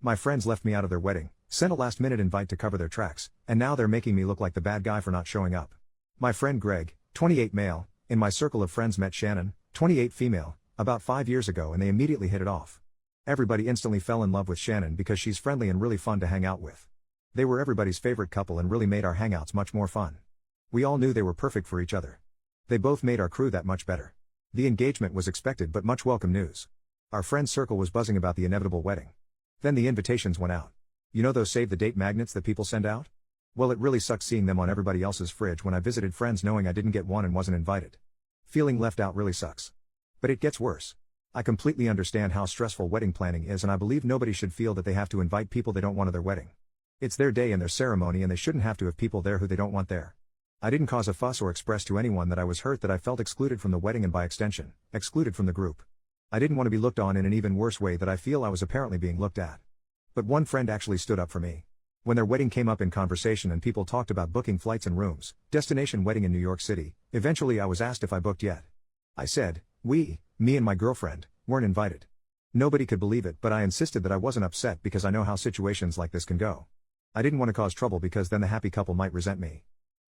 My friends left me out of their wedding, sent a last-minute invite to cover their tracks, and now they're making me look like the bad guy for not showing up. My friend Greg, 28 male, in my circle of friends met Shannon, 28 female, about 5 years ago and they immediately hit it off. Everybody instantly fell in love with Shannon because she's friendly and really fun to hang out with. They were everybody's favorite couple and really made our hangouts much more fun. We all knew they were perfect for each other. They both made our crew that much better. The engagement was expected but much welcome news. Our friend circle was buzzing about the inevitable wedding. Then the invitations went out. You know those save-the-date magnets that people send out? Well, it really sucked seeing them on everybody else's fridge when I visited friends knowing I didn't get one and wasn't invited. Feeling left out really sucks. But it gets worse. I completely understand how stressful wedding planning is and I believe nobody should feel that they have to invite people they don't want to their wedding. It's their day and their ceremony and they shouldn't have to have people there who they don't want there. I didn't cause a fuss or express to anyone that I was hurt that I felt excluded from the wedding and by extension, excluded from the group. I didn't want to be looked on in an even worse way that I feel I was apparently being looked at. But one friend actually stood up for me. When their wedding came up in conversation and people talked about booking flights and rooms, destination wedding in New York City, eventually I was asked if I booked yet. I said, me and my girlfriend, weren't invited. Nobody could believe it but I insisted that I wasn't upset because I know how situations like this can go. I didn't want to cause trouble because then the happy couple might resent me.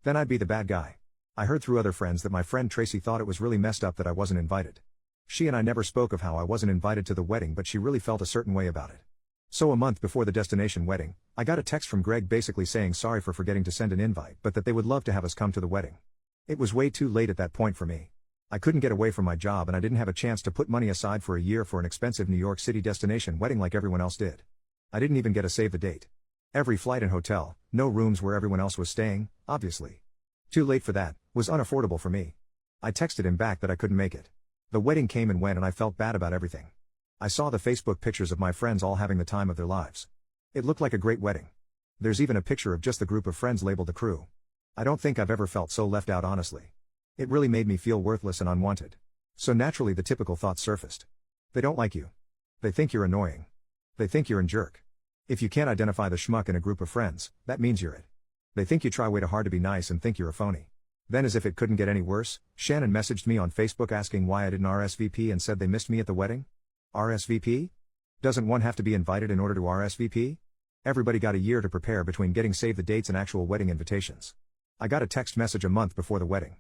Then I'd be the bad guy. I heard through other friends that my friend Tracy thought it was really messed up that I wasn't invited. She and I never spoke of how I wasn't invited to the wedding but she really felt a certain way about it. So a month before the destination wedding, I got a text from Greg basically saying sorry for forgetting to send an invite but that they would love to have us come to the wedding. It was way too late at that point for me. I couldn't get away from my job and I didn't have a chance to put money aside for a year for an expensive New York City destination wedding like everyone else did. I didn't even get a save the date. Every flight and hotel, no rooms where everyone else was staying, obviously. Too late for that, was unaffordable for me. I texted him back that I couldn't make it. The wedding came and went and I felt bad about everything. I saw the Facebook pictures of my friends all having the time of their lives. It looked like a great wedding. There's even a picture of just the group of friends labeled the crew. I don't think I've ever felt so left out honestly. It really made me feel worthless and unwanted. So naturally the typical thoughts surfaced. They don't like you. They think you're annoying. They think you're a jerk. If you can't identify the schmuck in a group of friends, that means you're it. They think you try way too hard to be nice and think you're a phony. Then as if it couldn't get any worse, Shannon messaged me on Facebook asking why I didn't RSVP and said they missed me at the wedding. RSVP? Doesn't one have to be invited in order to RSVP? Everybody got a year to prepare between getting save the dates and actual wedding invitations. I got a text message a month before the wedding.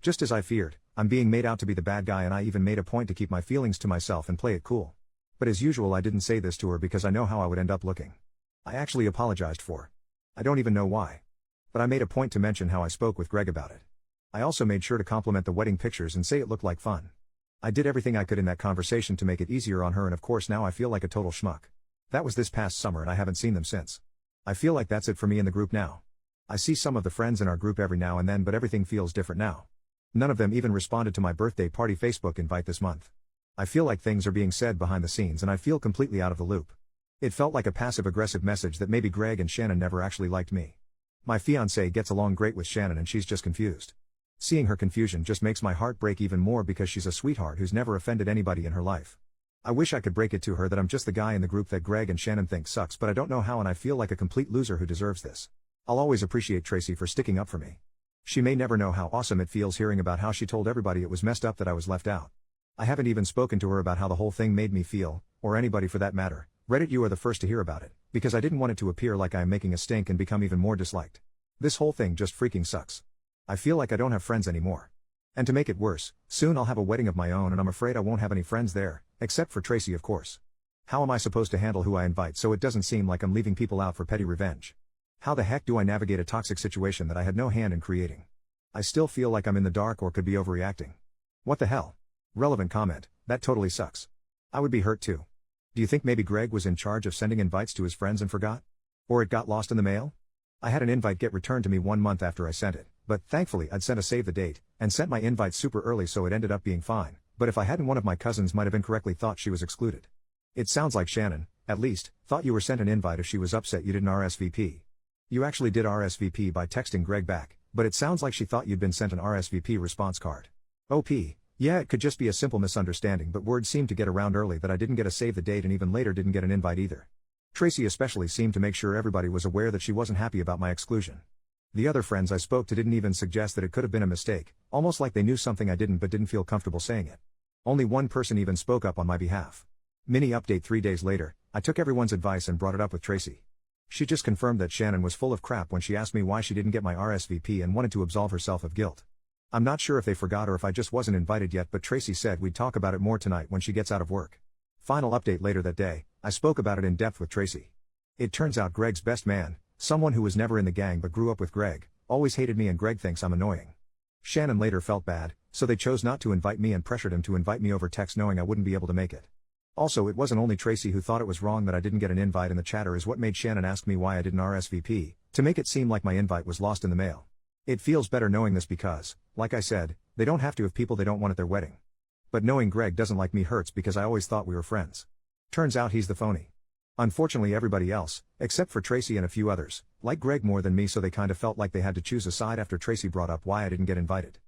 Just as I feared, I'm being made out to be the bad guy and I even made a point to keep my feelings to myself and play it cool. But as usual I didn't say this to her because I know how I would end up looking. I actually apologized for. I don't even know why. But I made a point to mention how I spoke with Greg about it. I also made sure to compliment the wedding pictures and say it looked like fun. I did everything I could in that conversation to make it easier on her and of course now I feel like a total schmuck. That was this past summer and I haven't seen them since. I feel like that's it for me in the group now. I see some of the friends in our group every now and then but everything feels different now. None of them even responded to my birthday party Facebook invite this month. I feel like things are being said behind the scenes and I feel completely out of the loop. It felt like a passive-aggressive message that maybe Greg and Shannon never actually liked me. My fiancée gets along great with Shannon and she's just confused. Seeing her confusion just makes my heart break even more because she's a sweetheart who's never offended anybody in her life. I wish I could break it to her that I'm just the guy in the group that Greg and Shannon think sucks but I don't know how and I feel like a complete loser who deserves this. I'll always appreciate Tracy for sticking up for me. She may never know how awesome it feels hearing about how she told everybody it was messed up that I was left out. I haven't even spoken to her about how the whole thing made me feel, or anybody for that matter. Reddit, you are the first to hear about it, because I didn't want it to appear like I am making a stink and become even more disliked. This whole thing just freaking sucks. I feel like I don't have friends anymore. And to make it worse, soon I'll have a wedding of my own and I'm afraid I won't have any friends there, except for Tracy of course. How am I supposed to handle who I invite so it doesn't seem like I'm leaving people out for petty revenge? How the heck do I navigate a toxic situation that I had no hand in creating? I still feel like I'm in the dark or could be overreacting. What the hell? Relevant comment, that totally sucks. I would be hurt too. Do you think maybe Greg was in charge of sending invites to his friends and forgot? Or it got lost in the mail? I had an invite get returned to me 1 month after I sent it, but thankfully I'd sent a save the date, and sent my invite super early so it ended up being fine, but if I hadn't one of my cousins might have incorrectly thought she was excluded. It sounds like Shannon, at least, thought you were sent an invite if she was upset you didn't RSVP. You actually did RSVP by texting Greg back, but it sounds like she thought you'd been sent an RSVP response card. OP, yeah it could just be a simple misunderstanding but word seemed to get around early that I didn't get a save the date and even later didn't get an invite either. Tracy especially seemed to make sure everybody was aware that she wasn't happy about my exclusion. The other friends I spoke to didn't even suggest that it could have been a mistake, almost like they knew something I didn't but didn't feel comfortable saying it. Only one person even spoke up on my behalf. Mini update 3 days later, I took everyone's advice and brought it up with Tracy. She just confirmed that Shannon was full of crap when she asked me why she didn't get my RSVP and wanted to absolve herself of guilt. I'm not sure if they forgot or if I just wasn't invited yet, but Tracy said we'd talk about it more tonight when she gets out of work. Final update: later that day, I spoke about it in depth with Tracy. It turns out Greg's best man, someone who was never in the gang but grew up with Greg, always hated me and Greg thinks I'm annoying. Shannon later felt bad, so they chose not to invite me and pressured him to invite me over text knowing I wouldn't be able to make it. Also, it wasn't only Tracy who thought it was wrong that I didn't get an invite, and the chatter is what made Shannon ask me why I didn't RSVP, to make it seem like my invite was lost in the mail. It feels better knowing this because, like I said, they don't have to have people they don't want at their wedding. But knowing Greg doesn't like me hurts because I always thought we were friends. Turns out he's the phony. Unfortunately, everybody else, except for Tracy and a few others, like Greg more than me, so they kind of felt like they had to choose a side after Tracy brought up why I didn't get invited.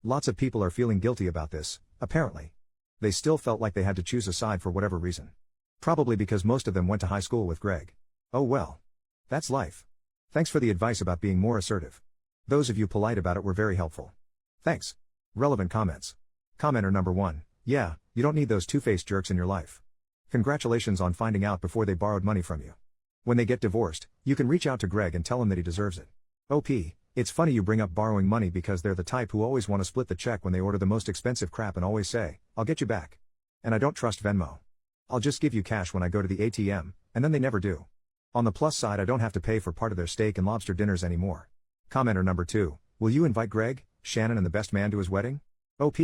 Lots of people are feeling guilty about this, apparently. They still felt like they had to choose a side for whatever reason. Probably because most of them went to high school with Greg. Oh well. That's life. Thanks for the advice about being more assertive. Those of you polite about it were very helpful. Thanks. Relevant comments. Commenter number 1. Yeah, you don't need those two-faced jerks in your life. Congratulations on finding out before they borrowed money from you. When they get divorced, you can reach out to Greg and tell him that he deserves it. OP, it's funny you bring up borrowing money because they're the type who always want to split the check when they order the most expensive crap and always say, I'll get you back. And I don't trust Venmo. I'll just give you cash when I go to the ATM, and then they never do. On the plus side, I don't have to pay for part of their steak and lobster dinners anymore. Commenter number 2, will you invite Greg, Shannon and the best man to his wedding? OP,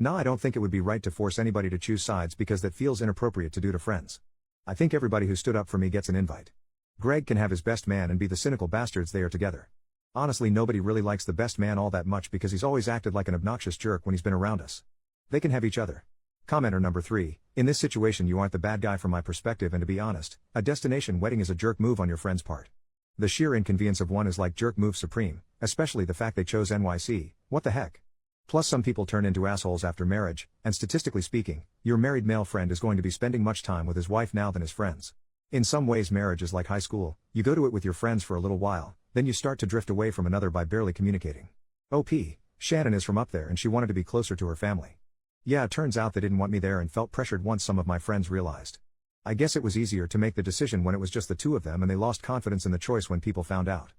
nah, I don't think it would be right to force anybody to choose sides because that feels inappropriate to do to friends. I think everybody who stood up for me gets an invite. Greg can have his best man and be the cynical bastards they are together. Honestly, nobody really likes the best man all that much because he's always acted like an obnoxious jerk when he's been around us. They can have each other. Commenter number 3, in this situation you aren't the bad guy from my perspective, and to be honest, a destination wedding is a jerk move on your friend's part. The sheer inconvenience of one is like jerk move supreme, especially the fact they chose NYC, what the heck. Plus some people turn into assholes after marriage, and statistically speaking, your married male friend is going to be spending much time with his wife now than his friends. In some ways marriage is like high school, you go to it with your friends for a little while, then you start to drift away from another by barely communicating. OP, Shannon is from up there and she wanted to be closer to her family. Yeah, it turns out they didn't want me there and felt pressured once some of my friends realized. I guess it was easier to make the decision when it was just the two of them, and they lost confidence in the choice when people found out.